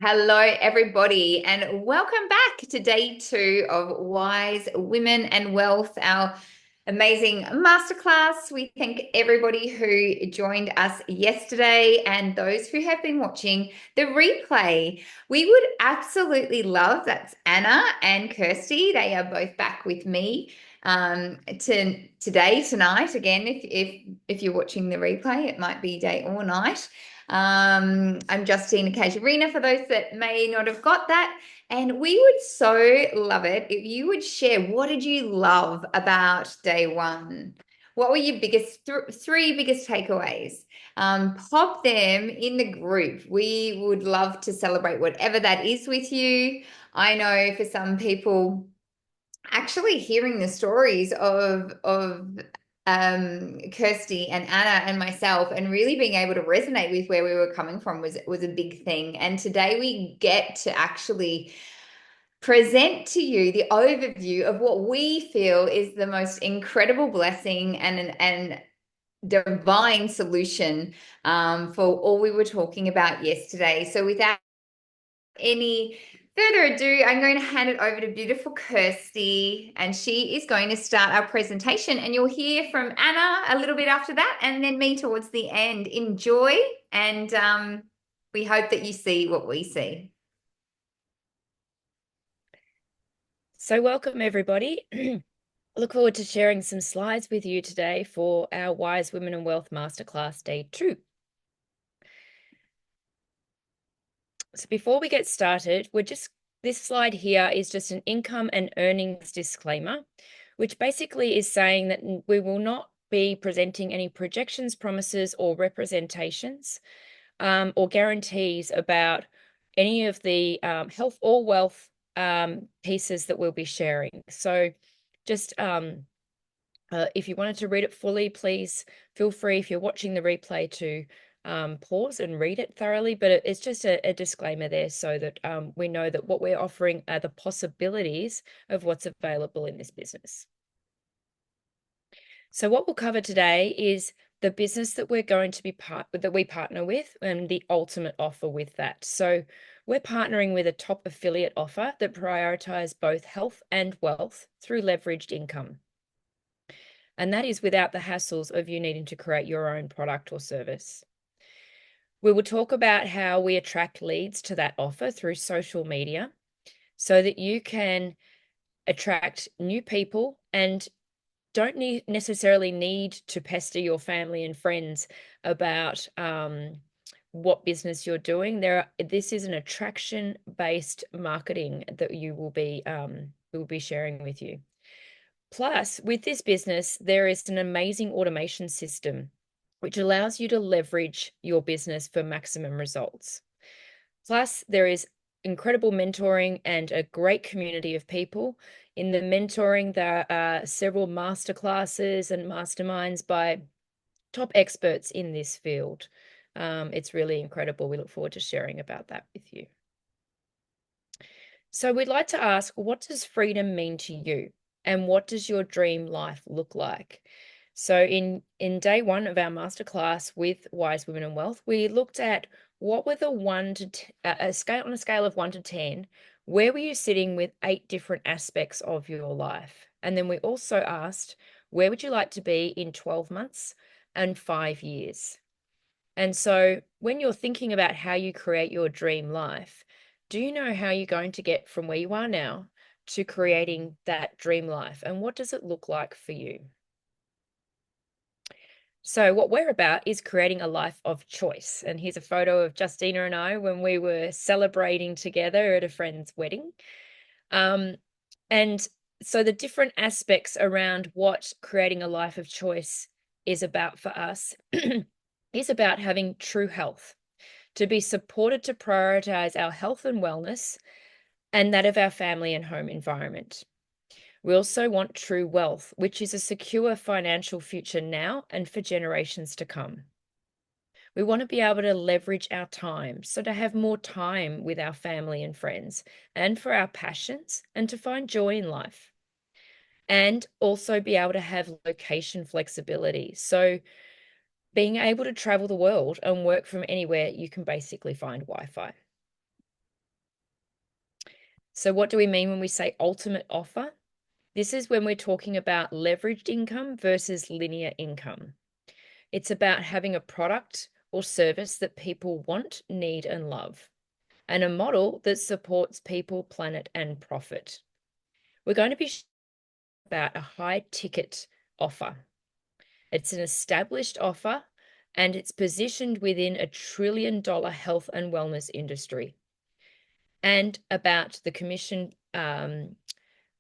Hello, everybody, and welcome back to day two of Wise Women and Wealth, our amazing masterclass. We thank everybody who joined us yesterday and those who have been watching the replay. We would absolutely love that's Anna and Kirsty. They are both back with me tonight. Again, if you're watching the replay, it might be day or night. I'm Justine Casuarina for those that may not have got that. And we would so love it if you would share what did you love about day one? What were your three biggest takeaways? Pop them in the group. We would love to celebrate whatever that is with you. I know for some people, actually hearing the stories of Kirsty and Anna and myself and really being able to resonate with where we were coming from was a big thing. And today we get to actually present to you the overview of what we feel is the most incredible blessing and divine solution for all we were talking about yesterday. So without any further ado, I'm going to hand it over to beautiful Kirsty, and she is going to start our presentation. And you'll hear from Anna a little bit after that, and then me towards the end. Enjoy, and we hope that you see what we see. So welcome, everybody. I look forward to sharing some slides with you today for our Wise Women and Wealth Masterclass Day 2. So before we get started, this slide here is just an income and earnings disclaimer, which basically is saying that we will not be presenting any projections, promises, or representations or guarantees about any of the health or wealth pieces that we'll be sharing. So just if you wanted to read it fully, please feel free, if you're watching the replay, to pause and read it thoroughly. But it's just a disclaimer there so that we know that what we're offering are the possibilities of what's available in this business. So what we'll cover today is the business that we're going to be that we partner with and the ultimate offer with that. So we're partnering with a top affiliate offer that prioritizes both health and wealth through leveraged income. And that is without the hassles of you needing to create your own product or service. We will talk about how we attract leads to that offer through social media so that you can attract new people and don't necessarily need to pester your family and friends about what business you're doing. This is an attraction-based marketing that we will be sharing with you. Plus, with this business, there is an amazing automation system which allows you to leverage your business for maximum results. Plus, there is incredible mentoring and a great community of people. In the mentoring, there are several masterclasses and masterminds by top experts in this field. It's really incredible. We look forward to sharing about that with you. So we'd like to ask, what does freedom mean to you? And what does your dream life look like? So in day one of our masterclass with Wise Women and Wealth, we looked at what were the on a scale of 1 to 10, where were you sitting with 8 different aspects of your life? And then we also asked, where would you like to be in 12 months and 5 years? And so when you're thinking about how you create your dream life, do you know how you're going to get from where you are now to creating that dream life? And what does it look like for you? So what we're about is creating a life of choice. And here's a photo of Justina and I when we were celebrating together at a friend's wedding. And so the different aspects around what creating a life of choice is about for us is about having true health, to be supported to prioritize our health and wellness and that of our family and home environment. We also want true wealth, which is a secure financial future now and for generations to come. We want to be able to leverage our time, so to have more time with our family and friends and for our passions and to find joy in life. And also be able to have location flexibility. So being able to travel the world and work from anywhere you can basically find Wi-Fi. So, what do we mean when we say ultimate offer? This is when we're talking about leveraged income versus linear income. It's about having a product or service that people want, need, and love, and a model that supports people, planet, and profit. We're going to be about a high ticket offer. It's an established offer and it's positioned within a $1 trillion health and wellness industry, and about the commission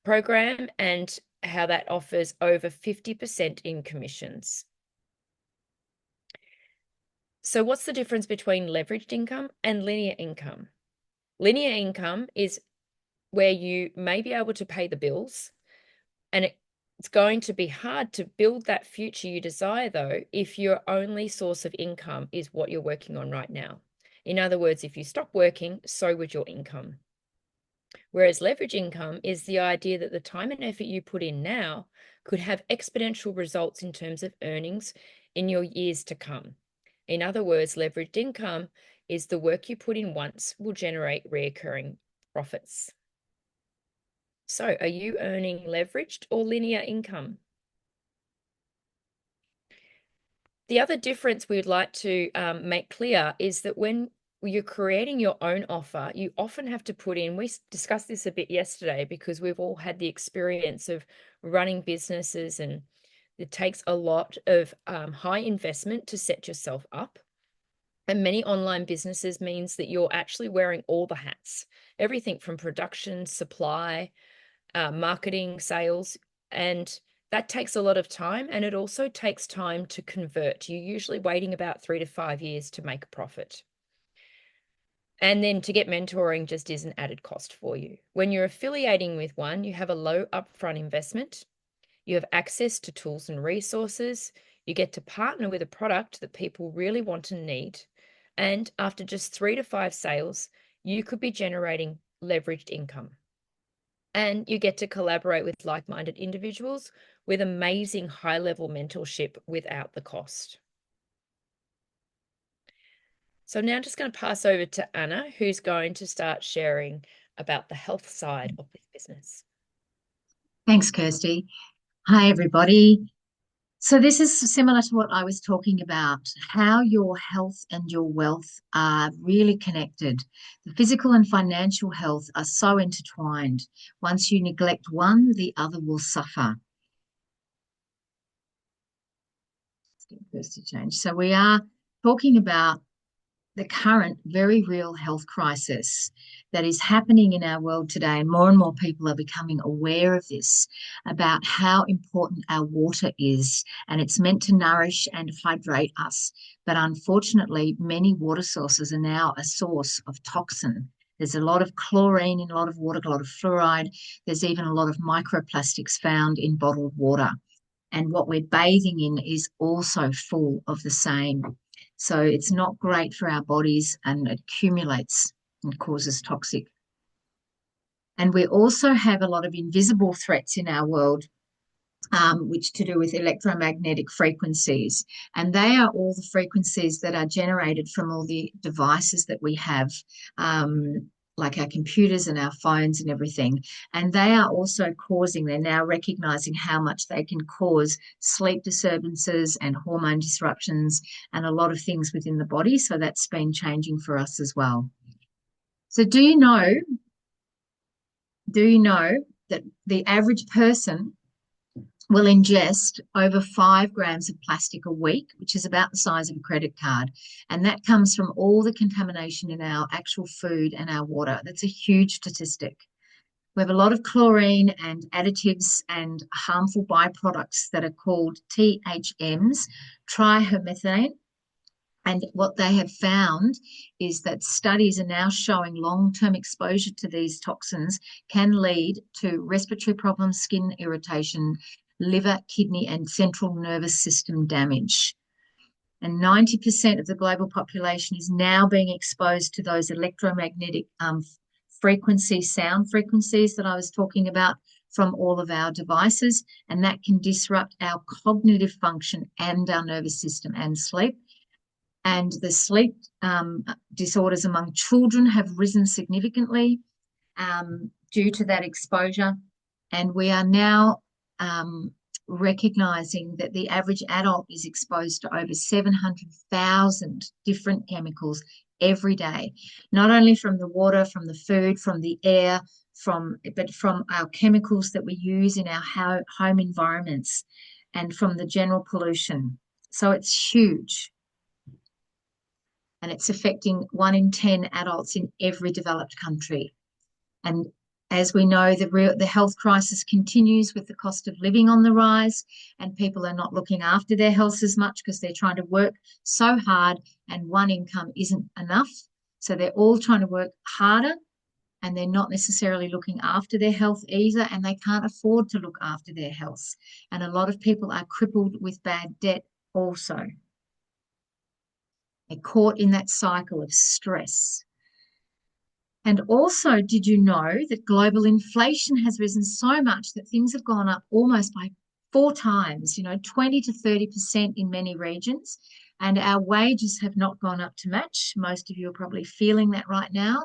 program and how that offers over 50% in commissions. So, what's the difference between leveraged income and linear income? Linear income is where you may be able to pay the bills, and it's going to be hard to build that future you desire, though, if your only source of income is what you're working on right now. In other words, if you stop working, so would your income. Whereas leverage income is the idea that the time and effort you put in now could have exponential results in terms of earnings in your years to come. In other words, leveraged income is the work you put in once will generate recurring profits. So, are you earning leveraged or linear income? The other difference we'd like to make clear is that when you're creating your own offer, you often have to put in, we discussed this a bit yesterday because we've all had the experience of running businesses, and it takes a lot of high investment to set yourself up. And many online businesses means that you're actually wearing all the hats, everything from production, supply, marketing, sales, and that takes a lot of time, and it also takes time to convert. You're usually waiting about 3 to 5 years to make a profit. And then to get mentoring just is an added cost for you. When you're affiliating with one, you have a low upfront investment, you have access to tools and resources, you get to partner with a product that people really want and need. And after just 3 to 5 sales, you could be generating leveraged income. And you get to collaborate with like minded individuals with amazing high level mentorship without the cost. So now I'm just going to pass over to Anna, who's going to start sharing about the health side of this business. Thanks, Kirsty. Hi, everybody. So, this is similar to what I was talking about, how your health and your wealth are really connected. The physical and financial health are so intertwined. Once you neglect one, the other will suffer. Let's get Kirsty change. So, we are talking about the current very real health crisis that is happening in our world today. And more people are becoming aware of this, about how important our water is. And it's meant to nourish and hydrate us. But unfortunately, many water sources are now a source of toxin. There's a lot of chlorine in a lot of water, a lot of fluoride. There's even a lot of microplastics found in bottled water. And what we're bathing in is also full of the same. So it's not great for our bodies, and it accumulates and causes toxic. And we also have a lot of invisible threats in our world, which to do with electromagnetic frequencies. And they are all the frequencies that are generated from all the devices that we have, like our computers and our phones and everything. And they are also they're now recognizing how much they can cause sleep disturbances and hormone disruptions and a lot of things within the body. So that's been changing for us as well. So do you know that the average person will ingest over 5 grams of plastic a week, which is about the size of a credit card. And that comes from all the contamination in our actual food and our water. That's a huge statistic. We have a lot of chlorine and additives and harmful byproducts that are called THMs, trihermethane. And what they have found is that studies are now showing long-term exposure to these toxins can lead to respiratory problems, skin irritation, liver, kidney, and central nervous system damage. And 90% of the global population is now being exposed to those electromagnetic sound frequencies that I was talking about from all of our devices. And that can disrupt our cognitive function and our nervous system and sleep. And the sleep disorders among children have risen significantly. due to that exposure. And we are now recognizing that the average adult is exposed to over 700,000 different chemicals every day, not only from the water, from the food, from the air, but from our chemicals that we use in our home environments and from the general pollution. So it's huge. And it's affecting 1 in 10 adults in every developed country. And as we know, the health crisis continues with the cost of living on the rise, and people are not looking after their health as much because they're trying to work so hard and one income isn't enough. So they're all trying to work harder and they're not necessarily looking after their health either, and they can't afford to look after their health. And a lot of people are crippled with bad debt also. They're caught in that cycle of stress. And also, did you know that global inflation has risen so much that things have gone up almost by 4 times, 20 to 30% in many regions, and our wages have not gone up to match. Most of you are probably feeling that right now.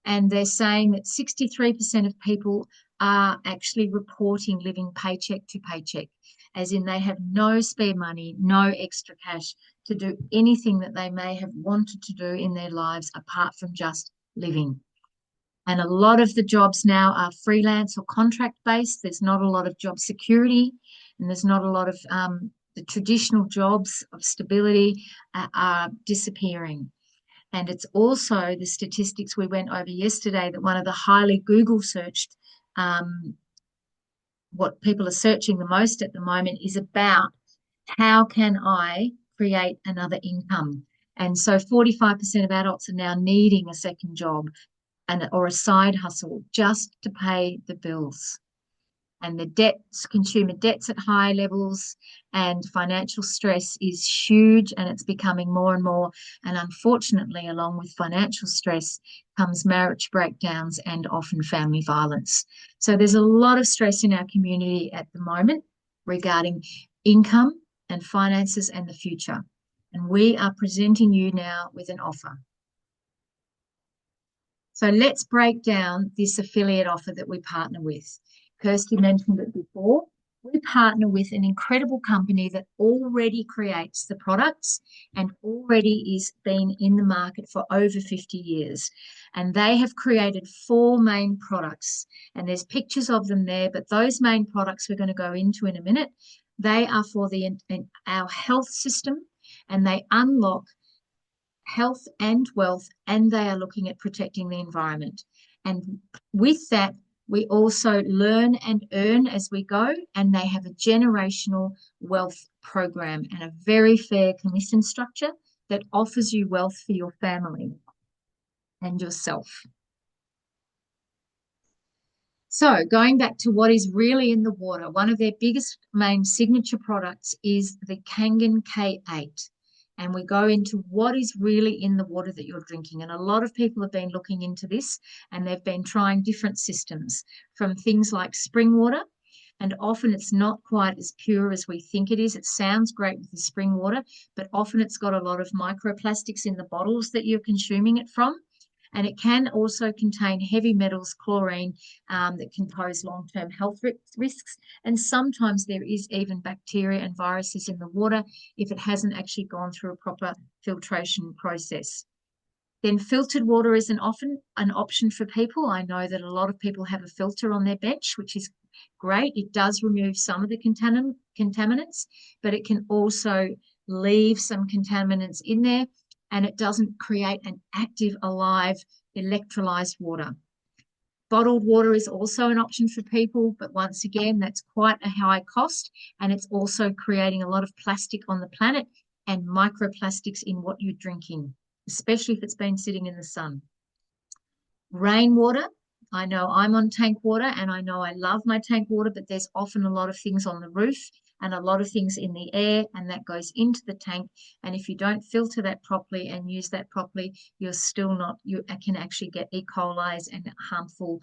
And they're saying that 63% of people are actually reporting living paycheck to paycheck, as in they have no spare money, no extra cash to do anything that they may have wanted to do in their lives apart from just living. And a lot of the jobs now are freelance or contract based. There's not a lot of job security, and there's not a lot of the traditional jobs of stability are disappearing. And it's also the statistics we went over yesterday that one of the highly Google searched, what people are searching the most at the moment is about how can I create another income? And so 45% of adults are now needing a second job or a side hustle just to pay the bills. And the debts, consumer debts at high levels, and financial stress is huge, and it's becoming more and more. And unfortunately, along with financial stress comes marriage breakdowns and often family violence. So there's a lot of stress in our community at the moment regarding income and finances and the future. And we are presenting you now with an offer. So let's break down this affiliate offer that we partner with. Kirsty mentioned it before. We partner with an incredible company that already creates the products and already is been in the market for over 50 years. And they have created 4 main products. And there's pictures of them there, but those main products we're going to go into in a minute. They are for our health system, and they unlock health and wealth, and they are looking at protecting the environment. And with that, we also learn and earn as we go, and they have a generational wealth program and a very fair commission structure that offers you wealth for your family and yourself. So going back to what is really in the water, one of their biggest main signature products is the Kangen K8. And we go into what is really in the water that you're drinking. And a lot of people have been looking into this, and they've been trying different systems from things like spring water. And often it's not quite as pure as we think it is. It sounds great with the spring water, but often it's got a lot of microplastics in the bottles that you're consuming it from. And it can also contain heavy metals, chlorine, that can pose long-term health risks. And sometimes there is even bacteria and viruses in the water if it hasn't actually gone through a proper filtration process. Then filtered water is often an option for people. I know that a lot of people have a filter on their bench, which is great. It does remove some of the contaminants, but it can also leave some contaminants in there, and it doesn't create an active, alive, electrolyzed water. Bottled water is also an option for people, but once again, that's quite a high cost, and it's also creating a lot of plastic on the planet and microplastics in what you're drinking, especially if it's been sitting in the sun. Rainwater, I know I'm on tank water, and I know I love my tank water, but there's often a lot of things on the roof and a lot of things in the air, and that goes into the tank. And if you don't filter that properly and use that properly, you can actually get E. coli and harmful,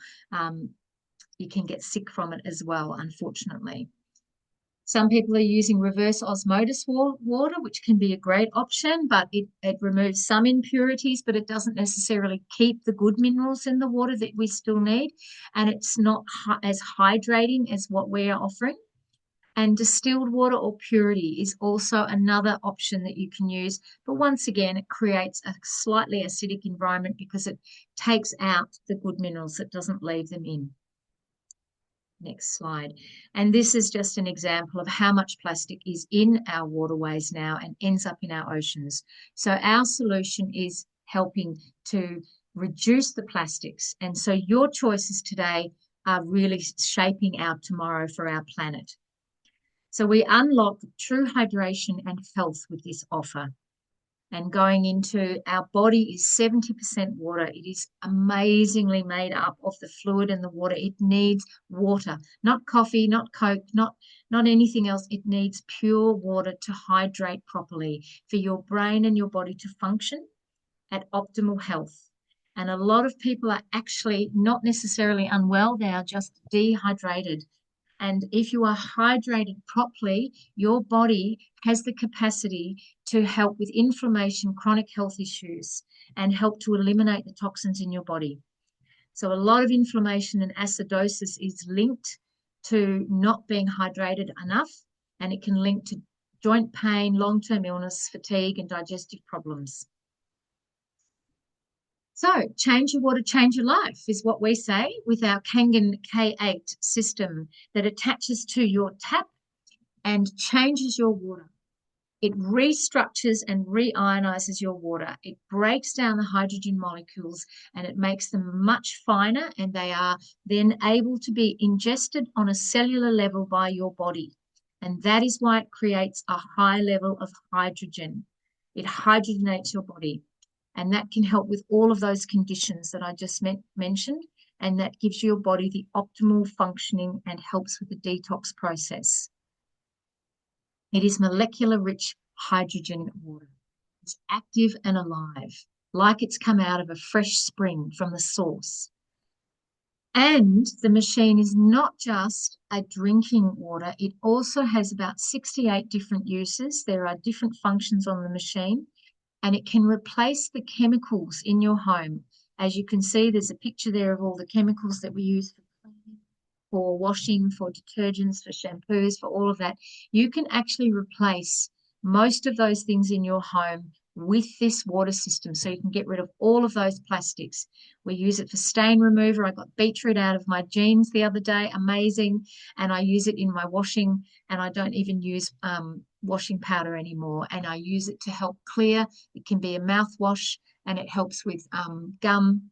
you can get sick from it as well, unfortunately. Some people are using reverse osmosis water, which can be a great option, but it removes some impurities, but it doesn't necessarily keep the good minerals in the water that we still need. And it's not as hydrating as what we are offering. And distilled water or purity is also another option that you can use. But once again, it creates a slightly acidic environment because it takes out the good minerals, it doesn't leave them in. Next slide. And this is just an example of how much plastic is in our waterways now and ends up in our oceans. So our solution is helping to reduce the plastics. And so your choices today are really shaping our tomorrow for our planet. So we unlock true hydration and health with this offer. And going into our body is 70% water. It is amazingly made up of the fluid and the water. It needs water, not coffee, not Coke, not anything else. It needs pure water to hydrate properly for your brain and your body to function at optimal health. And a lot of people are actually not necessarily unwell, they are just dehydrated. And if you are hydrated properly, your body has the capacity to help with inflammation, chronic health issues, and help to eliminate the toxins in your body. So a lot of inflammation and acidosis is linked to not being hydrated enough, and it can link to joint pain, long-term illness, fatigue, and digestive problems. So change your water, change your life is what we say with our Kangen K8 system that attaches to your tap and changes your water. It restructures and reionizes your water. It breaks down the hydrogen molecules and it makes them much finer, and they are then able to be ingested on a cellular level by your body. And that is why it creates a high level of hydrogen. It hydrogenates your body. And that can help with all of those conditions that I just mentioned. And that gives your body the optimal functioning and helps with the detox process. It is molecular rich hydrogen water. It's active and alive, like it's come out of a fresh spring from the source. And the machine is not just a drinking water, it also has about 68 different uses. There are different functions on the machine, and it can replace the chemicals in your home. As you can see, there's a picture there of all the chemicals that we use for cleaning, for washing, for detergents, for shampoos, for all of that. You can actually replace most of those things in your home with this water system, so you can get rid of all of those plastics. We use it for stain remover. I got beetroot out of my jeans the other day, amazing, and I use it in my washing, and I don't even use washing powder anymore, and I use it to help clear. It can be a mouthwash, and it helps with gum.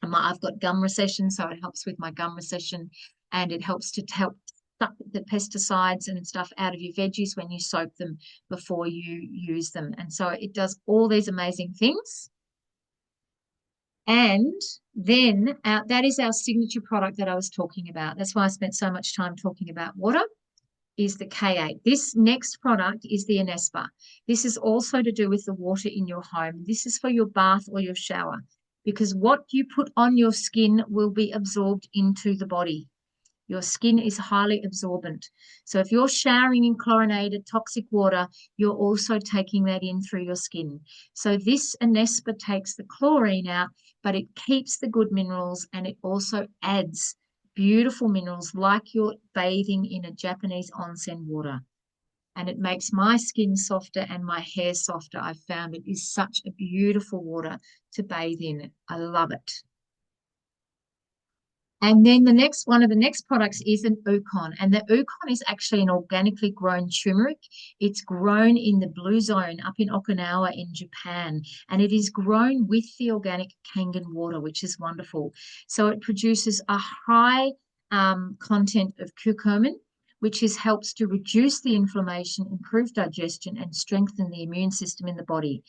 I've got gum recession, so it helps with my gum recession, and it helps to help suck the pesticides and stuff out of your veggies when you soak them before you use them. And so it does all these amazing things. And then that is our signature product that I was talking about. That's why I spent so much time talking about water, is the K8. This next product is the Anespa. This is also to do with the water in your home. This is for your bath or your shower, because what you put on your skin will be absorbed into the body. Your skin is highly absorbent. So if you're showering in chlorinated toxic water, you're also taking that in through your skin. So this Anespa takes the chlorine out, but it keeps the good minerals, and it also adds beautiful minerals like you're bathing in a Japanese onsen water. And it makes my skin softer and my hair softer. I've found it is such a beautiful water to bathe in. I love it. And then one of the next products is an Ukon. And the Ukon is actually an organically grown turmeric. It's grown in the blue zone up in Okinawa in Japan. And it is grown with the organic Kangen water, which is wonderful. So it produces a high content of curcumin, which helps to reduce the inflammation, improve digestion, and strengthen the immune system in the body.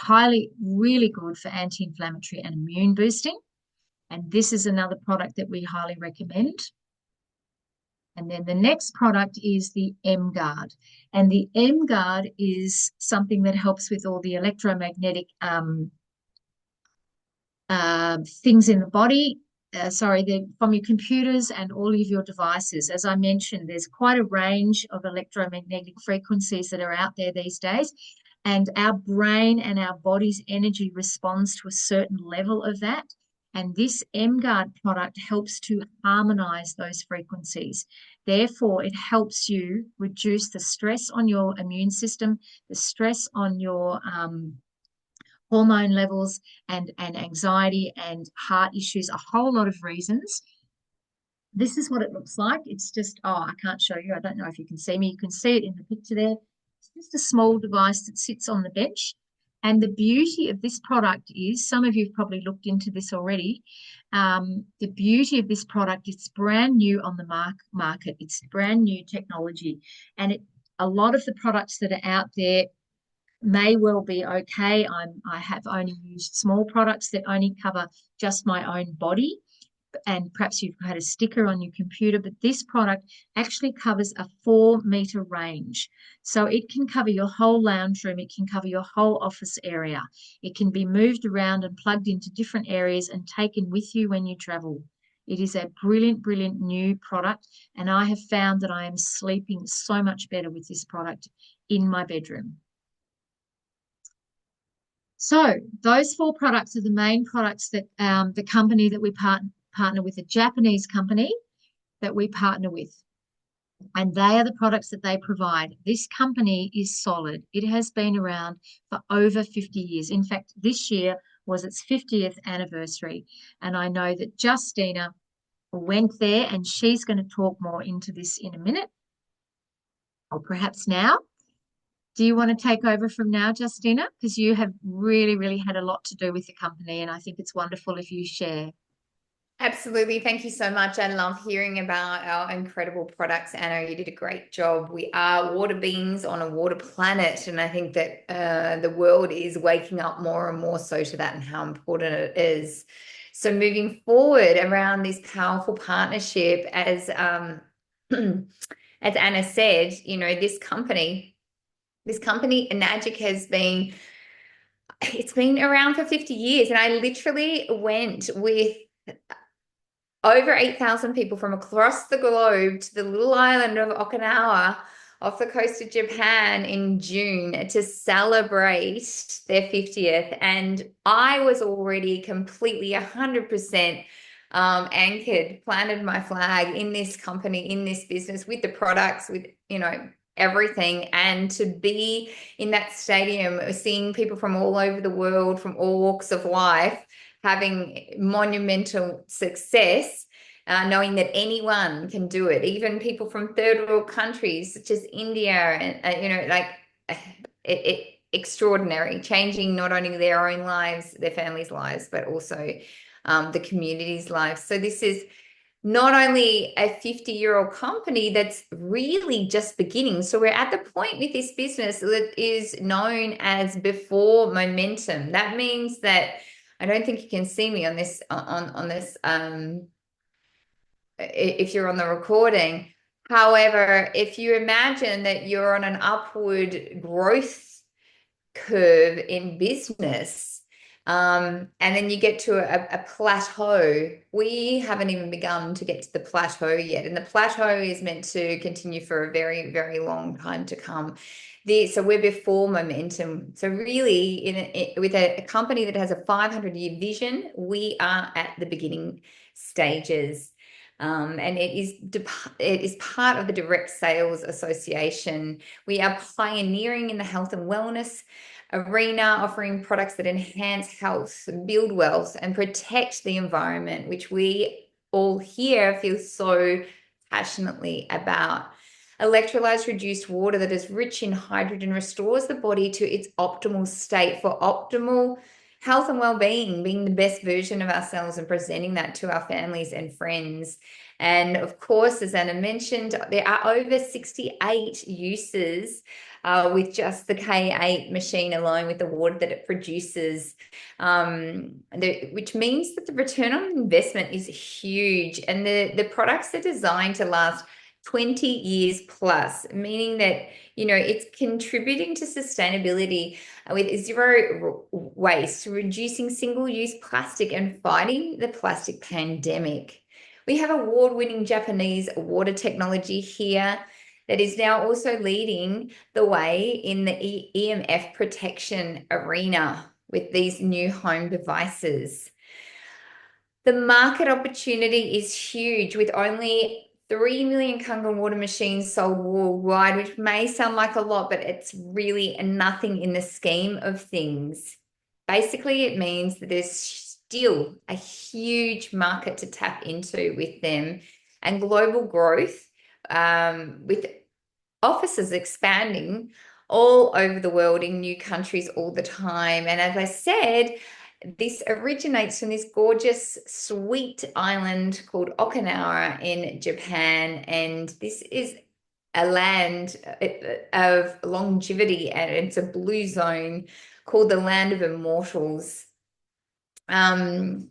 Really good for anti-inflammatory and immune boosting. And this is another product that we highly recommend. And then the next product is the M Guard. And the M Guard is something that helps with all the electromagnetic things in the body. from your computers and all of your devices. As I mentioned, there's quite a range of electromagnetic frequencies that are out there these days, and our brain and our body's energy responds to a certain level of that. And this MGuard product helps to harmonize those frequencies. Therefore, it helps you reduce the stress on your immune system, the stress on your hormone levels and anxiety and heart issues, a whole lot of reasons. This is what it looks like. It's just, oh, I can't show you. I don't know if you can see me. You can see it in the picture there. It's just a small device that sits on the bench. And the beauty of this product is, some of you've probably looked into this already. The beauty of this product, it's brand new on the market. It's brand new technology. And a lot of the products that are out there may well be okay. I have only used small products that only cover just my own body, and perhaps you've had a sticker on your computer, but this product actually covers a 4-meter range. So it can cover your whole lounge room, it can cover your whole office area. It can be moved around and plugged into different areas and taken with you when you travel. It is a brilliant, brilliant new product, and I have found that I am sleeping so much better with this product in my bedroom. So those 4 products are the main products that the company that we partner with, a Japanese company that we partner with. And they are the products that they provide. This company is solid. It has been around for over 50 years. In fact, this year was its 50th anniversary. And I know that Justina went there, and she's going to talk more into this in a minute, or perhaps now. Do you want to take over from now, Justina? Because you have really, really had a lot to do with the company, and I think it's wonderful if you share. Absolutely. Thank you so much. I love hearing about our incredible products. Anna, you did a great job. We are water beings on a water planet. And I think that the world is waking up more and more so to that and how important it is. So moving forward around this powerful partnership, as as Anna said, you know, this company, Enagic, it's been around for 50 years. And I literally went with over 8,000 people from across the globe to the little island of Okinawa off the coast of Japan in June to celebrate their 50th. And I was already completely 100% anchored, planted my flag in this company, in this business, with the products, with, you know, everything. And to be in that stadium, seeing people from all over the world, from all walks of life, having monumental success, knowing that anyone can do it, even people from third world countries such as India, and you know, like extraordinary, changing not only their own lives, their families' lives, but also the community's lives. So this is not only a 50-year-old company that's really just beginning. So we're at the point with this business that is known as before momentum. That means that I don't think you can see me on this if you're on the recording. However, if you imagine that you're on an upward growth curve in business, and then you get to a plateau. We haven't even begun to get to the plateau yet. And the plateau is meant to continue for a very, very long time to come. So we're before momentum. So really, with a company that has a 500-year vision, we are at the beginning stages. And it is part of the Direct Sales Association. We are pioneering in the health and wellness arena, offering products that enhance health, build wealth, and protect the environment, which we all here feel so passionately about. Electrolyzed reduced water that is rich in hydrogen restores the body to its optimal state for optimal health and well-being, being the best version of ourselves and presenting that to our families and friends. And of course, as Anna mentioned, there are over 68 uses with just the K8 machine alone, with the water that it produces, which means that the return on investment is huge. And the products are designed to last 20 years plus, meaning that, it's contributing to sustainability with zero waste, reducing single-use plastic and fighting the plastic pandemic. We have award-winning Japanese water technology here that is now also leading the way in the EMF protection arena with these new home devices. The market opportunity is huge with only 3 million Kangen water machines sold worldwide, which may sound like a lot, but it's really nothing in the scheme of things. Basically, it means that there's still a huge market to tap into with them and global growth, with offices expanding all over the world in new countries all the time. And as I said, this originates from this gorgeous, sweet island called Okinawa in Japan. And this is a land of longevity, and it's a blue zone called the Land of Immortals. Okinawans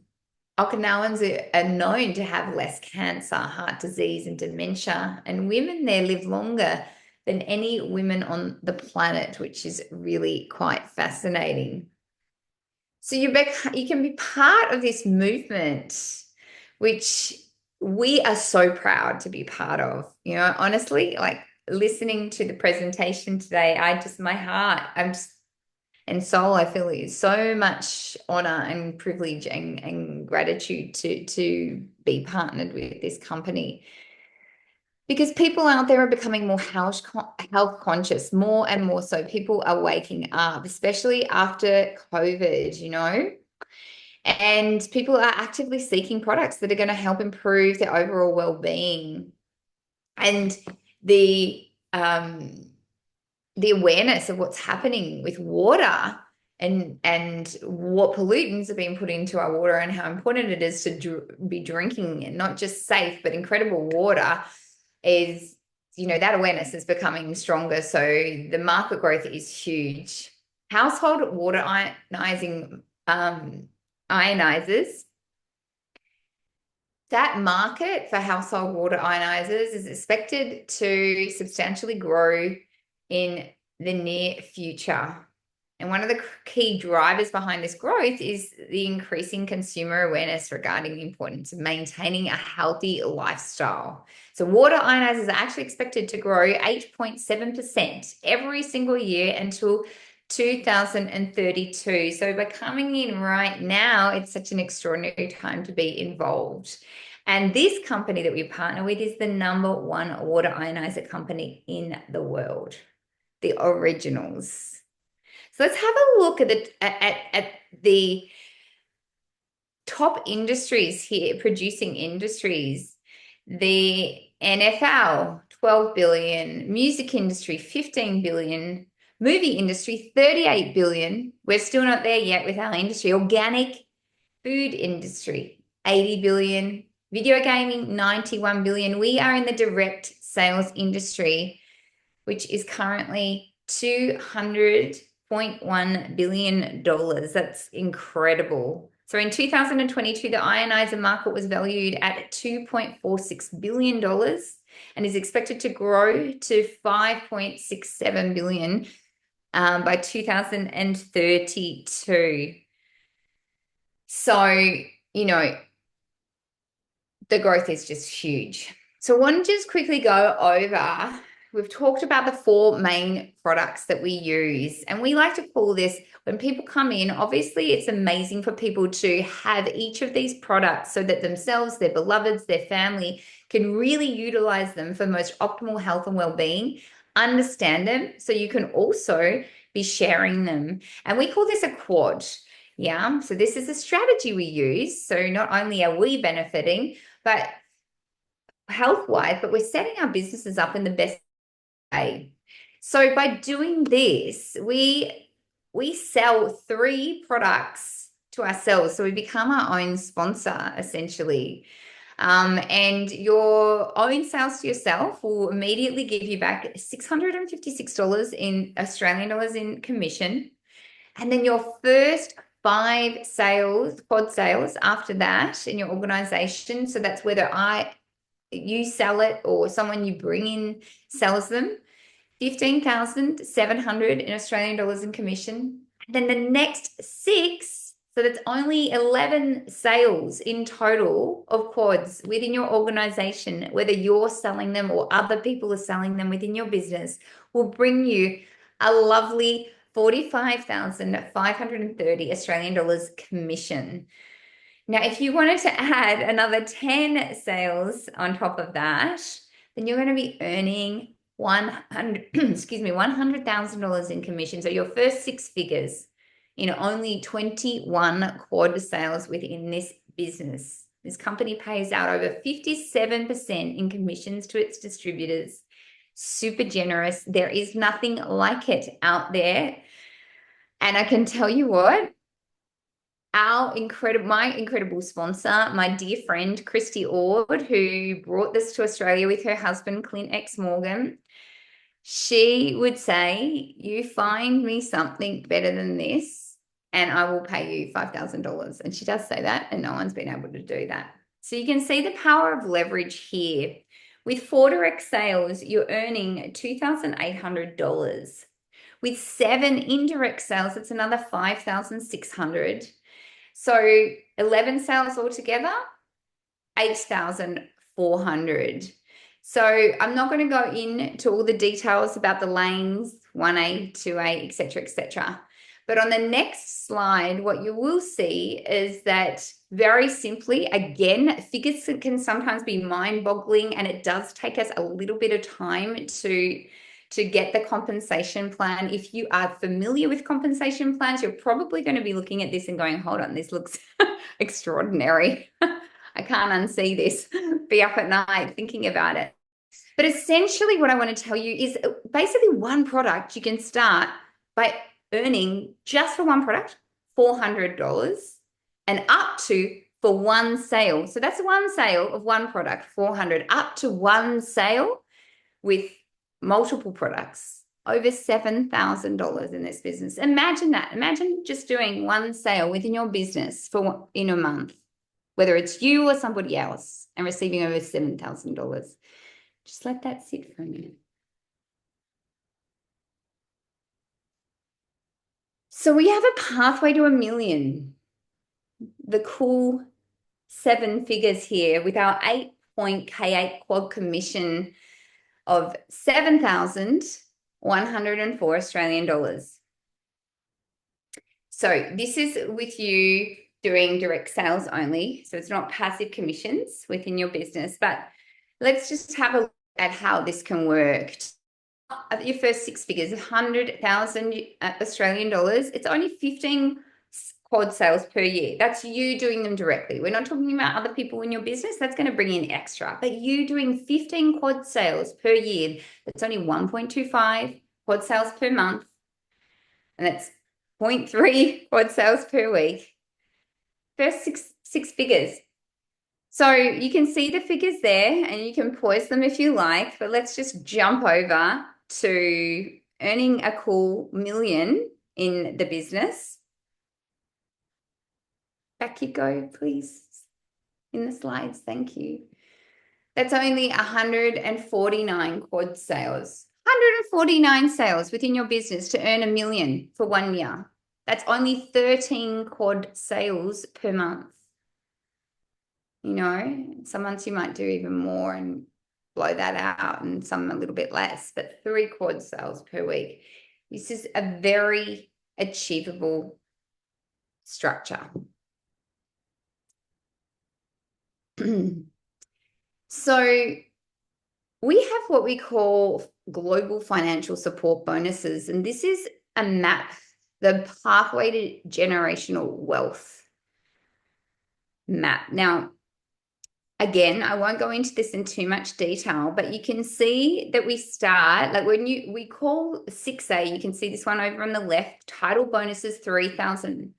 are known to have less cancer, heart disease, and dementia, and women there live longer than any women on the planet, which is really quite fascinating. So you can be part of this movement, which we are so proud to be part of. Honestly, like listening to the presentation today, my heart, and soul, I feel is so much honor and privilege and gratitude to be partnered with this company. Because people out there are becoming more health conscious, more and more so. People are waking up, especially after COVID, and people are actively seeking products that are going to help improve their overall well-being. And the awareness of what's happening with water and what pollutants are being put into our water and how important it is to be drinking not just safe but incredible water is, that awareness is becoming stronger. So the market growth is huge. Household water ionizers, that market for household water ionizers is expected to substantially grow in the near future. And one of the key drivers behind this growth is the increasing consumer awareness regarding the importance of maintaining a healthy lifestyle. So water ionizers are actually expected to grow 8.7% every single year until 2032. So by coming in right now, it's such an extraordinary time to be involved. And this company that we partner with is the #1 water ionizer company in the world, the originals. So let's have a look at the top industries here, producing industries. The NFL, 12 billion, music industry, 15 billion, movie industry, 38 billion. We're still not there yet with our industry. Organic food industry, 80 billion, video gaming, 91 billion. We are in the direct sales industry, which is currently $200.1 billion. That's incredible. So in 2022, the ionizer market was valued at $2.46 billion and is expected to grow to $5.67 billion by 2032. So, the growth is just huge. So I want to just quickly go over, we've talked about the 4 main products that we use, and we like to call this, when people come in, obviously it's amazing for people to have each of these products so that themselves, their beloveds, their family can really utilize them for most optimal health and well-being, understand them, so you can also be sharing them. And we call this a quad. Yeah, so this is a strategy we use. So not only are we benefiting, but health-wise, but we're setting our businesses up in the best way. So by doing this, we sell 3 products to ourselves. So we become our own sponsor, essentially. And your own sales to yourself will immediately give you back $656 in Australian dollars in commission. And then your first 5 sales, pod sales after that in your organization. So that's whether you sell it or someone you bring in sells them, 15,700 in Australian dollars in commission. Then the next 6, so that's only 11 sales in total of quads within your organization, whether you're selling them or other people are selling them within your business, will bring you a lovely 45,530 Australian dollars commission. Now, if you wanted to add another 10 sales on top of that, then you're going to be earning 100,000 dollars in commission. So your first 6 figures in only 21 quad sales within this business. This company pays out over 57% in commissions to its distributors. Super generous. There is nothing like it out there. And I can tell you what, my incredible sponsor, my dear friend Christy Ord, who brought this to Australia with her husband Clint X Morgan, she would say, you find me something better than this and I will pay you $5,000. And she does say that, and no one's been able to do that. So you can see the power of leverage here. With 4 direct sales, you're earning $2,800. With 7 indirect sales, it's another $5,600. So 11 sales altogether, 8,400. So I'm not going to go into all the details about the lanes, 1A, 2A, etc., etc. But on the next slide, what you will see is that very simply, again, figures can sometimes be mind-boggling, and it does take us a little bit of time to get the compensation plan. If you are familiar with compensation plans, you're probably going to be looking at this and going, hold on, this looks extraordinary. I can't unsee this, be up at night thinking about it. But essentially what I want to tell you is basically one product you can start by earning just for one product, $400, and up to for one sale. So that's one sale of one product, 400, up to one sale with multiple products, over $7,000 in this business. Imagine that. Imagine just doing one sale within your business in a month, whether it's you or somebody else, and receiving over $7,000. Just let that sit for a minute. So we have a pathway to $1 million. The cool 7 figures here with our 8-point K8 quad commission of 7,104 Australian dollars. So this is with you doing direct sales only. So it's not passive commissions within your business, but let's just have a look at how this can work. Your first 6 figures, 100,000 Australian dollars. It's only 15 quad sales per year. That's you doing them directly. We're not talking about other people in your business. That's going to bring in extra. But you doing 15 quad sales per year, that's only 1.25 quad sales per month. And that's 0.3 quad sales per week. First six figures. So you can see the figures there and you can pause them if you like, but let's just jump over to earning a cool $1 million in the business. Back you go, please, in the slides. Thank you. That's only 149 quad sales. 149 sales within your business to earn $1 million for 1 year. That's only 13 quad sales per month. You know, some months you might do even more and blow that out, and some a little bit less, but 3 quad sales per week. This is a very achievable structure. So we have what we call global financial support bonuses, and this is a map, the pathway to generational wealth map. Now, again, I won't go into this in too much detail, but you can see that we start, like when we call 6A, you can see this one over on the left, title bonuses $3,000.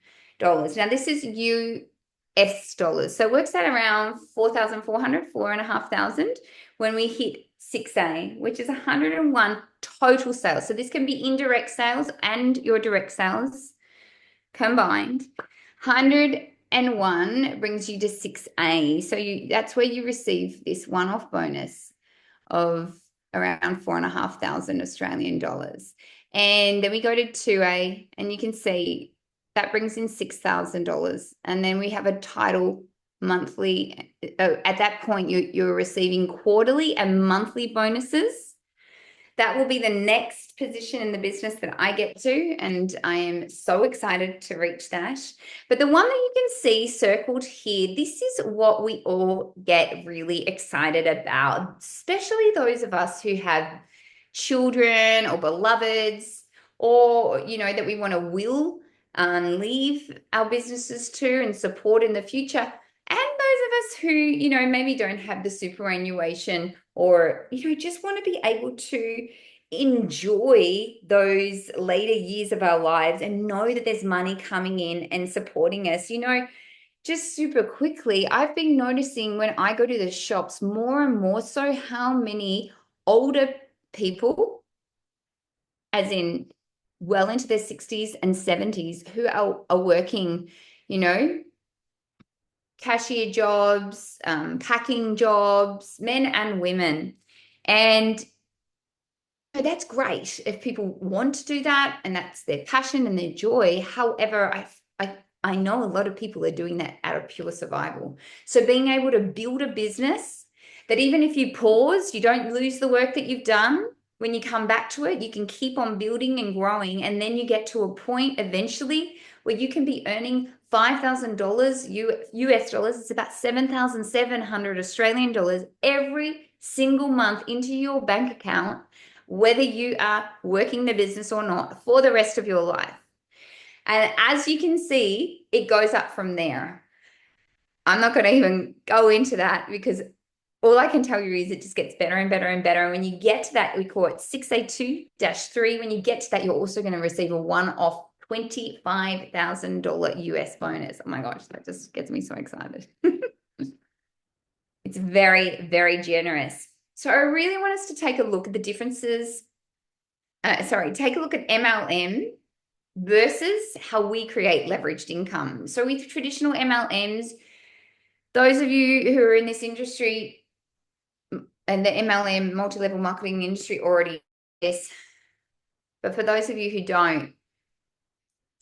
Now, this is US dollars. So it works out around 4,400, 4,500 when we hit 6A, which is 101 total sales. So this can be indirect sales and your direct sales combined. 100 and 1 brings you to 6A. So that's where you receive this one-off bonus of around 4,500 Australian dollars. And then we go to 2A, and you can see that brings in $6,000. And then we have a title monthly. At that point, you're receiving quarterly and monthly bonuses. That will be the next position in the business that I get to, and I am so excited to reach that. But the one that you can see circled here, this is what we all get really excited about, especially those of us who have children or beloveds, or, that we want to will leave our businesses to and support in the future. And those of us who, maybe don't have the superannuation, or, just want to be able to enjoy those later years of our lives and know that there's money coming in and supporting us. Just super quickly, I've been noticing when I go to the shops more and more so how many older people, as in well into their 60s and 70s, who are working, cashier jobs, packing jobs, men and women. And that's great if people want to do that and that's their passion and their joy. However, I know a lot of people are doing that out of pure survival. So being able to build a business that even if you pause, you don't lose the work that you've done. When you come back to it, you can keep on building and growing. And then you get to a point eventually where you can be earning $5,000 US dollars. It's about 7,700 Australian dollars every single month into your bank account, whether you are working the business or not, for the rest of your life. And as you can see, it goes up from there. I'm not going to even go into that because all I can tell you is it just gets better and better and better. And when you get to that, we call it 6A2-3. When you get to that, you're also going to receive a one-off $25,000 US bonus. Oh my gosh, that just gets me so excited. It's very, very generous. So I really want us to take a look at the differences. Take a look at MLM versus how we create leveraged income. So with traditional MLMs, those of you who are in this industry and the MLM multi-level marketing industry already, yes. But for those of you who don't,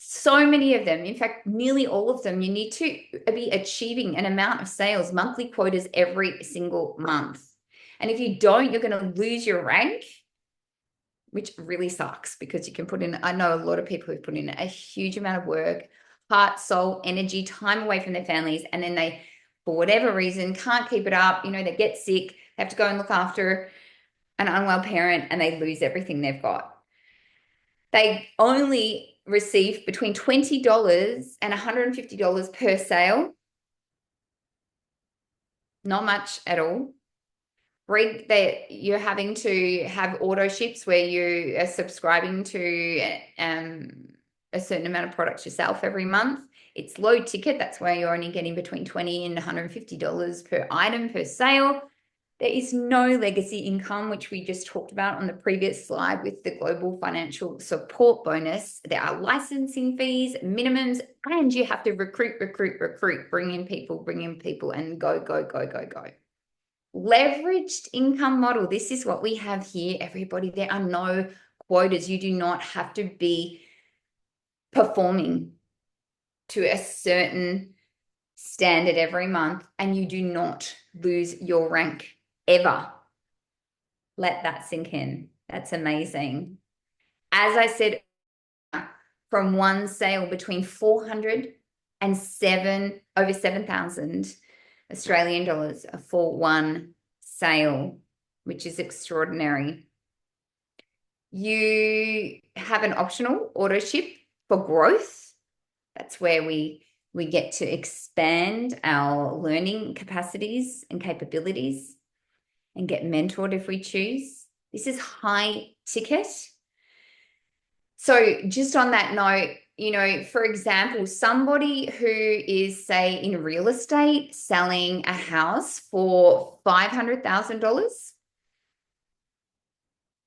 so many of them, in fact, nearly all of them, you need to be achieving an amount of sales, monthly quotas every single month. And if you don't, you're going to lose your rank, which really sucks because you can put in, I know a lot of people who've put in a huge amount of work, heart, soul, energy, time away from their families. And then they, for whatever reason, can't keep it up. They get sick, they have to go and look after an unwell parent, and they lose everything they've got. They only receive between $20 and $150 per sale. Not much at all. You're having to have auto ships where you are subscribing to a certain amount of products yourself every month. It's low ticket. That's why you're only getting between $20 and $150 per item per sale. There is no legacy income, which we just talked about on the previous slide with the global financial support bonus. There are licensing fees, minimums, and you have to recruit, bring in people, and go, go, go, go, go. Leveraged income model. This is what we have here, everybody. There are no quotas. You do not have to be performing to a certain standard every month, and you do not lose your rank ever. Let that sink in. That's amazing. As I said, from one sale between 400 and over 7,000 Australian dollars for one sale, which is extraordinary. You have an optional auto ship for growth. That's where we get to expand our learning capacities and capabilities and get mentored if we choose. This is high ticket. So just on that note, for example, somebody who is, say, in real estate selling a house for $500,000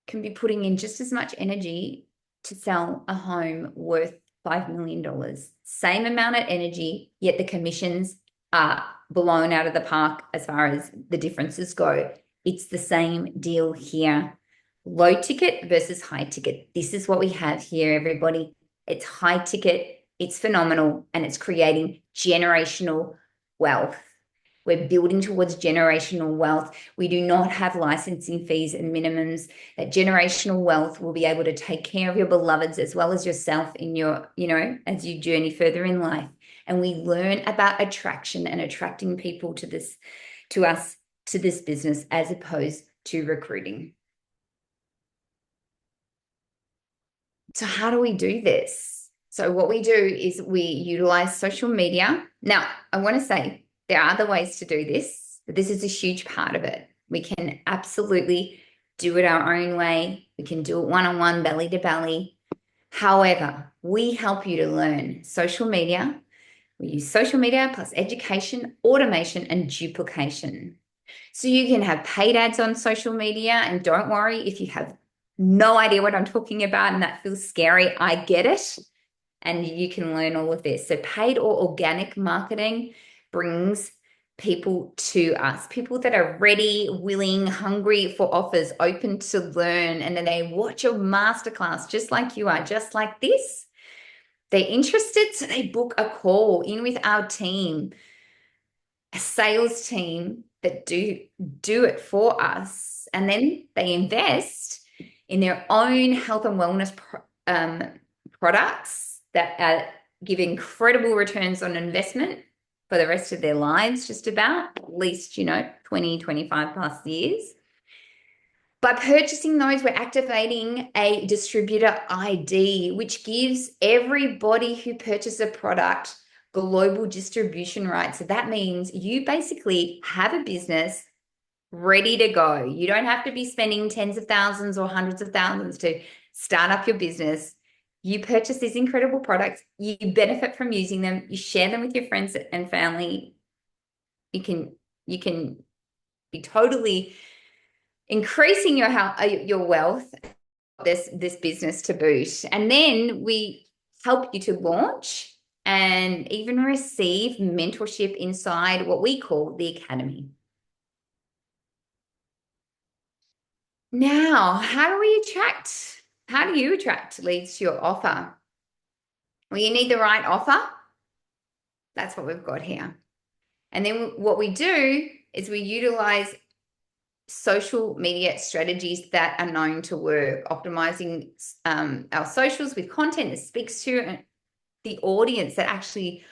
can be putting in just as much energy to sell a home worth $5 million. same amount of energy, yet the commissions are blown out of the park as far as the differences go. It's the same deal here. Low ticket versus high ticket. This is what we have here, everybody. It's high ticket, it's phenomenal, and it's creating generational wealth. We're building towards generational wealth. We do not have licensing fees and minimums. That generational wealth will be able to take care of your beloveds as well as yourself in your, as you journey further in life. And we learn about attraction and attracting people to this business as opposed to recruiting. So how do we do this? So what we do is we utilize social media. Now, I want to say there are other ways to do this, but this is a huge part of it. We can absolutely do it our own way. We can do it one-on-one, belly to belly. However, we help you to learn social media. We use social media plus education, automation, and duplication. So you can have paid ads on social media, and don't worry if you have no idea what I'm talking about and that feels scary. I get it. And you can learn all of this. So paid or organic marketing brings people to us, people that are ready, willing, hungry for offers, open to learn. And then they watch your masterclass just like you are, just like this. They're interested, so they book a call in with our team, a sales team that do it for us. And then they invest in their own health and wellness products that give incredible returns on investment for the rest of their lives, just about at least, 20, 25 plus years. By purchasing those, we're activating a distributor ID, which gives everybody who purchases a product global distribution rights. So that means you basically have a business ready to go. You don't have to be spending tens of thousands or hundreds of thousands to start up your business. You purchase these incredible products, you benefit from using them, you share them with your friends and family. You can be totally increasing your wealth, this business to boot. And then we help you to launch and even receive mentorship inside what we call the academy. How do you attract leads to your offer? Well, you need the right offer. That's what we've got here. And then what we do is we utilize social media strategies that are known to work, optimizing our socials with content that speaks to the audience that actually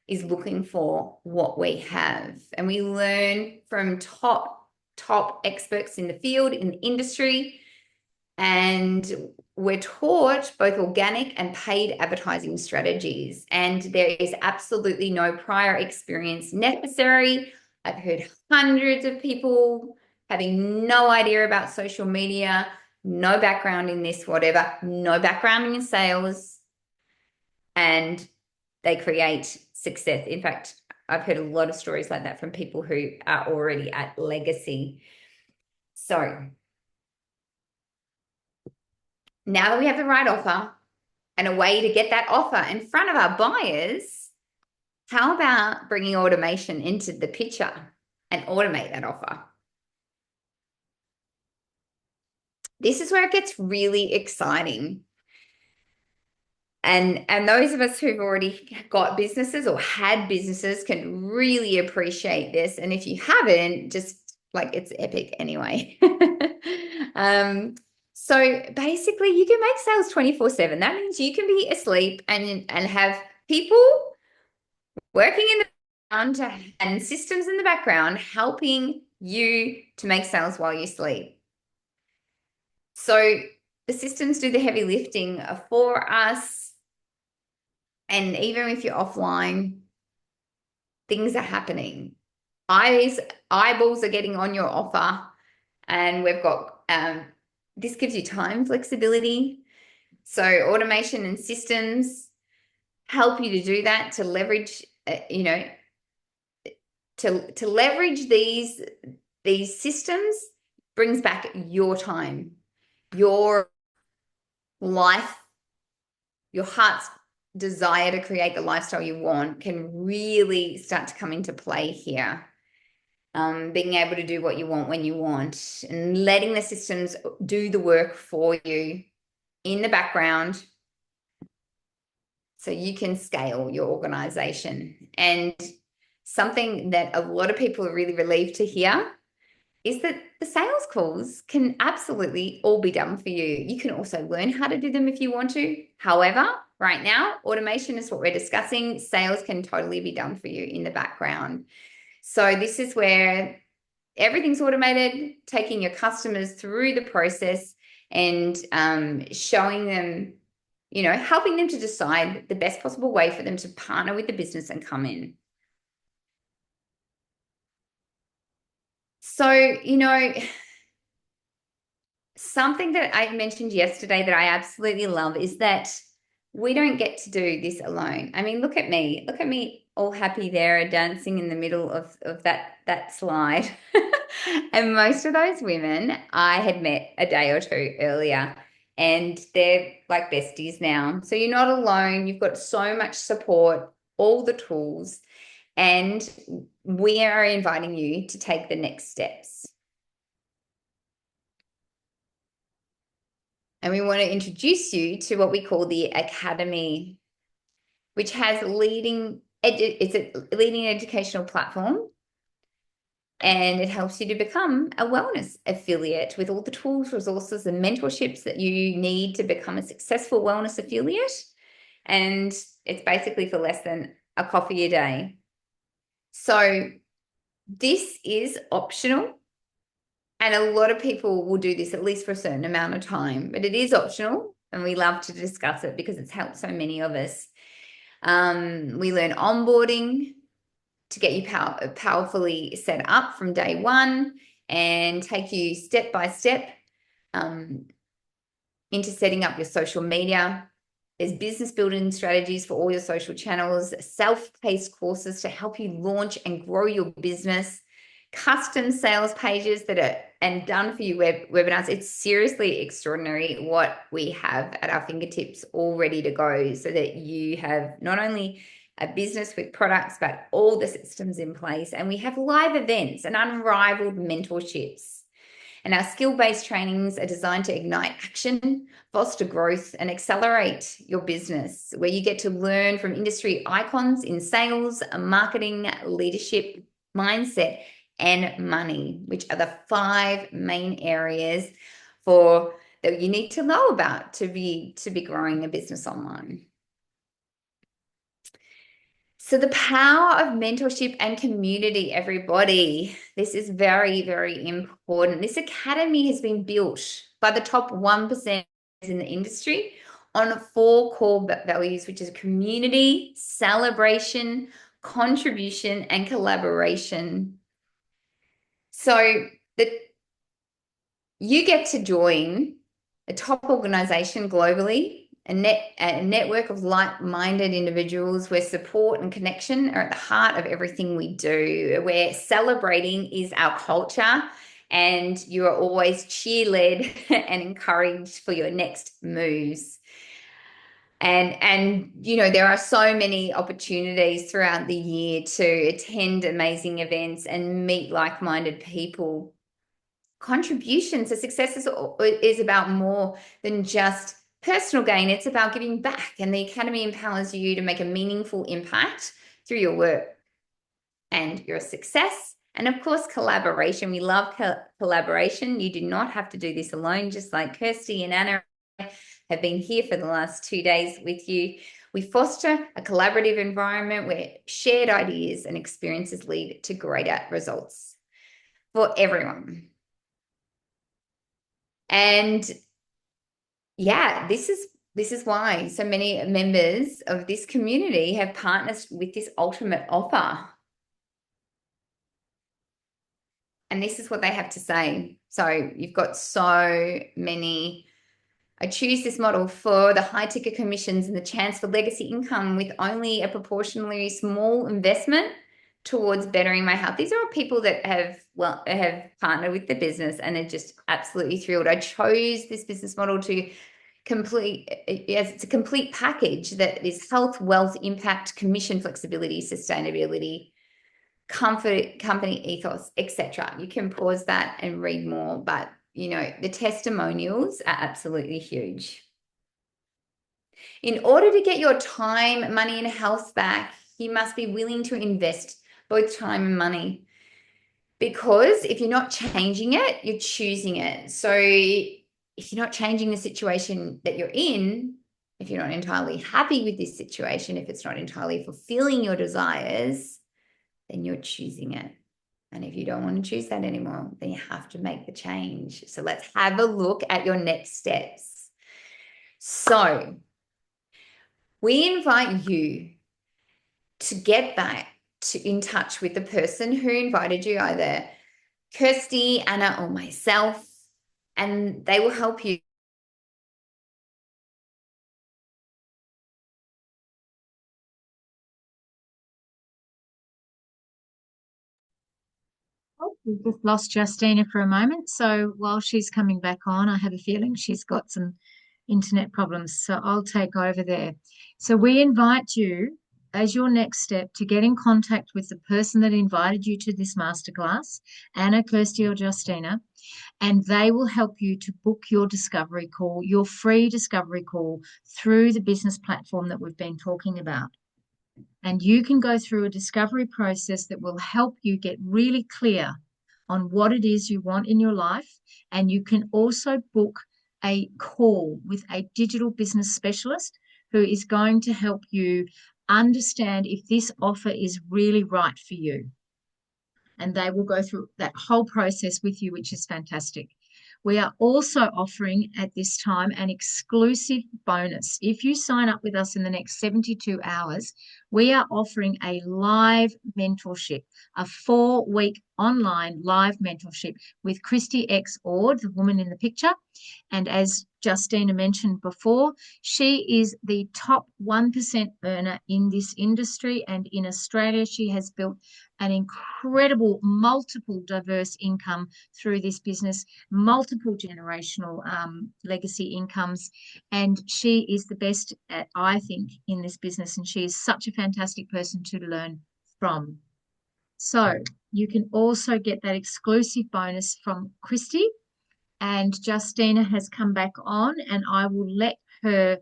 is looking for what we have. And we learn from top experts in the field, in the industry, and we're taught both organic and paid advertising strategies. And there is absolutely no prior experience necessary. I've heard hundreds of people having no idea about social media, no background in this, whatever, no background in sales, and they create success. In fact, I've heard a lot of stories like that from people who are already at legacy. So now that we have the right offer and a way to get that offer in front of our buyers, how about bringing automation into the picture and automate that offer? This is where it gets really exciting. And those of us who've already got businesses or had businesses can really appreciate this. And if you haven't, just it's epic anyway. So basically you can make sales 24/7. That means you can be asleep and have people working in the background and systems in the background helping you to make sales while you sleep. So the systems do the heavy lifting for us. And even if you're offline, things are happening. Eyeballs are getting on your offer, and we've got this gives you time flexibility. So automation and systems help you to do that, to leverage, to leverage these systems brings back your time, your life, your heart's desire to create the lifestyle you want can really start to come into play here. Being able to do what you want when you want and letting the systems do the work for you in the background so you can scale your organization. And something that a lot of people are really relieved to hear is that the sales calls can absolutely all be done for you. You can also learn how to do them if you want to. However, right now, automation is what we're discussing. Sales can totally be done for you in the background. So this is where everything's automated, taking your customers through the process and showing them, helping them to decide the best possible way for them to partner with the business and come in. So, something that I mentioned yesterday that I absolutely love is that we don't get to do this alone. I mean, look at me. Look at me all happy there, dancing in the middle of that slide. And most of those women I had met a day or two earlier, and they're like besties now. So you're not alone. You've got so much support, all the tools, and we are inviting you to take the next steps. And we want to introduce you to what we call the Academy, which has it's a leading educational platform, and it helps you to become a wellness affiliate with all the tools, resources, and mentorships that you need to become a successful wellness affiliate. And it's basically for less than a coffee a day. So this is optional. And a lot of people will do this at least for a certain amount of time, but it is optional. And we love to discuss it because it's helped so many of us. We learn onboarding to get you powerfully set up from day one and take you step by step into setting up your social media. There's business building strategies for all your social channels, self-paced courses to help you launch and grow your business, custom sales pages that are and done for you webinars. It's seriously extraordinary what we have at our fingertips all ready to go so that you have not only a business with products, but all the systems in place. And we have live events and unrivaled mentorships. And our skill-based trainings are designed to ignite action, foster growth, and accelerate your business, where you get to learn from industry icons in sales, marketing, leadership, mindset, and money, which are the 5 main areas that you need to know about to be growing a business online. So the power of mentorship and community, everybody. This is very, very important. This academy has been built by the top 1% in the industry on 4 core values, which is community, celebration, contribution, and collaboration. So that you get to join a top organization globally, a network of like-minded individuals where support and connection are at the heart of everything we do, where celebrating is our culture and you are always cheer-led and encouraged for your next moves. And there are so many opportunities throughout the year to attend amazing events and meet like-minded people. Contribution to success is about more than just personal gain. It's about giving back, and the Academy empowers you to make a meaningful impact through your work and your success. And of course, collaboration. We love collaboration. You do not have to do this alone, just like Kirsty and Anna have been here for the last 2 days with you. We foster a collaborative environment where shared ideas and experiences lead to greater results for everyone. And yeah, this is why so many members of this community have partnered with this ultimate offer. And this is what they have to say. So you've got so many. I choose this model for the high ticket commissions and the chance for legacy income with only a proportionally small investment towards bettering my health. These are all people that have partnered with the business and are just absolutely thrilled. I chose this business model to Yes, it's a complete package that is health, wealth, impact, commission flexibility, sustainability, comfort, company ethos, etc. You can pause that and read more, but the testimonials are absolutely huge. In order to get your time, money, and health back, you must be willing to invest both time and money. Because if you're not changing it, you're choosing it. So if you're not changing the situation that you're in, if you're not entirely happy with this situation, if it's not entirely fulfilling your desires, then you're choosing it. And if you don't want to choose that anymore, then you have to make the change. So let's have a look at your next steps. So we invite you to get back in touch with the person who invited you, either Kirsty, Anna, or myself, and they will help you. Oh, we've just lost Justina for a moment. So while she's coming back on, I have a feeling she's got some internet problems. So I'll take over there. So we invite you as your next step to get in contact with the person that invited you to this masterclass, Anna, Kirsty, or Justina, and they will help you to book your discovery call, your free discovery call through the business platform that we've been talking about. And you can go through a discovery process that will help you get really clear on what it is you want in your life. And you can also book a call with a digital business specialist who is going to help you understand if this offer is really right for you. And they will go through that whole process with you, which is fantastic. We are also offering at this time an exclusive bonus. If you sign up with us in the next 72 hours, we are offering a live mentorship, a 4-week online live mentorship with Christy X. Ord, the woman in the picture. And as Justina mentioned before, she is the top 1% earner in this industry. And in Australia, she has built an incredible multiple diverse income through this business, multiple generational legacy incomes. And she is the best at, I think, in this business. And she is such a fantastic person to learn from. So you can also get that exclusive bonus from Christy. And Justina has come back on, and I will let her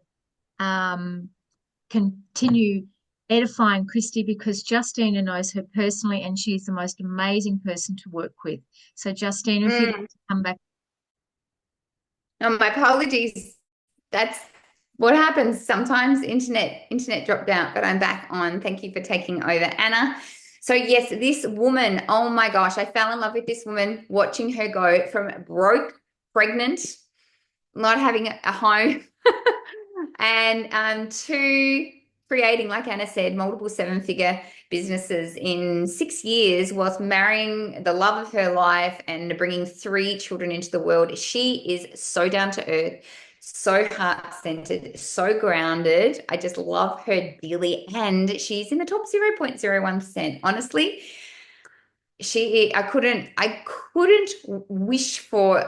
continue edifying Christy because Justina knows her personally and she's the most amazing person to work with. So, Justina, if you'd like to come back. Oh, my apologies. That's what happens sometimes. Internet dropped out, but I'm back on. Thank you for taking over, Anna. So yes, this woman, oh my gosh, I fell in love with this woman watching her go from broke, pregnant, not having a home, and to creating, like Anna said, multiple 7-figure businesses in 6 years whilst marrying the love of her life and bringing 3 children into the world. She is so down to earth, so heart-centered, so grounded. I just love her dearly, and she's in the top 0.01%. Honestly, I couldn't wish for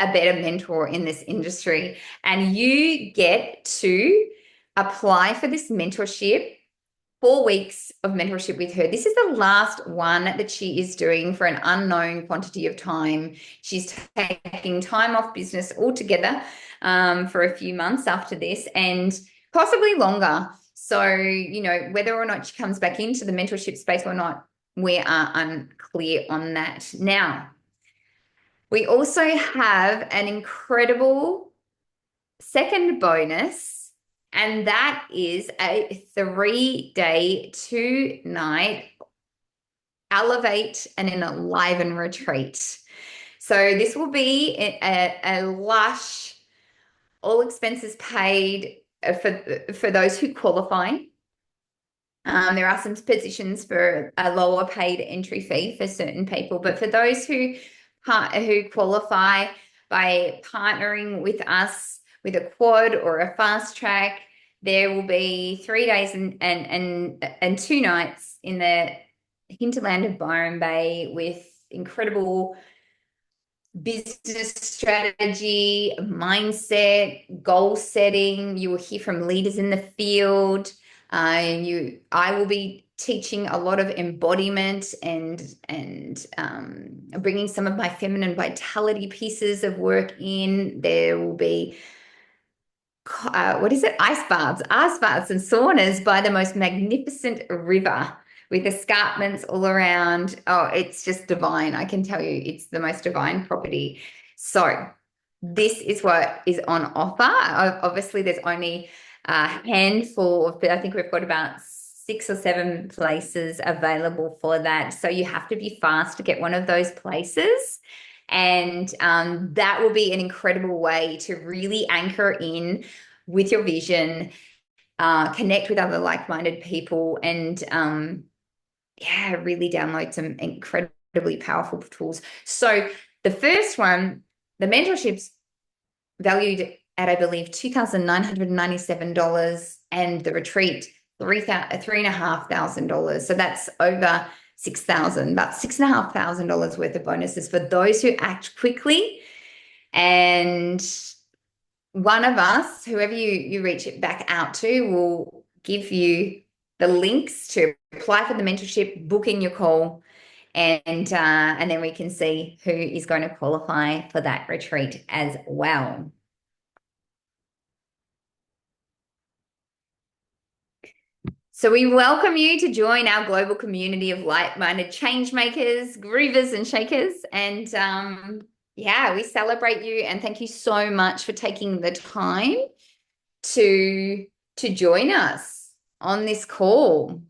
a better mentor in this industry. And you get to apply for this mentorship, 4 weeks of mentorship with her. This is the last one that she is doing for an unknown quantity of time. She's taking time off business altogether for a few months after this and possibly longer. So, whether or not she comes back into the mentorship space or not, we are unclear on that. Now, we also have an incredible second bonus, and that is a 3-day, 2-night Elevate and an Enliven retreat. So this will be a lush, all expenses paid for those who qualify. There are some positions for a lower paid entry fee for certain people, but for those who qualify by partnering with us with a quad or a fast track, there will be 3 days and 2 nights in the hinterland of Byron Bay with incredible business strategy, mindset, goal setting. You will hear from leaders in the field. I will be teaching a lot of embodiment and bringing some of my feminine vitality pieces of work in. There will be what is it? Ice baths and saunas by the most magnificent river with escarpments all around. Oh, it's just divine. I can tell you, it's the most divine property. So, this is what is on offer. Obviously, there's only a handful of, I think we've got about 6 or 7 places available for that. So, you have to be fast to get one of those places. And that will be an incredible way to really anchor in with your vision, connect with other like-minded people, and yeah, really download some incredibly powerful tools. So the first one, the mentorships valued at, I believe, $2,997, and the retreat $3,500. So that's over 6,000, about $6,500 worth of bonuses for those who act quickly. And one of us, whoever you reach it back out to, will give you the links to apply for the mentorship, book in your call, and then we can see who is going to qualify for that retreat as well. So we welcome you to join our global community of like-minded change makers, groovers and shakers. And yeah, we celebrate you and thank you so much for taking the time to join us on this call.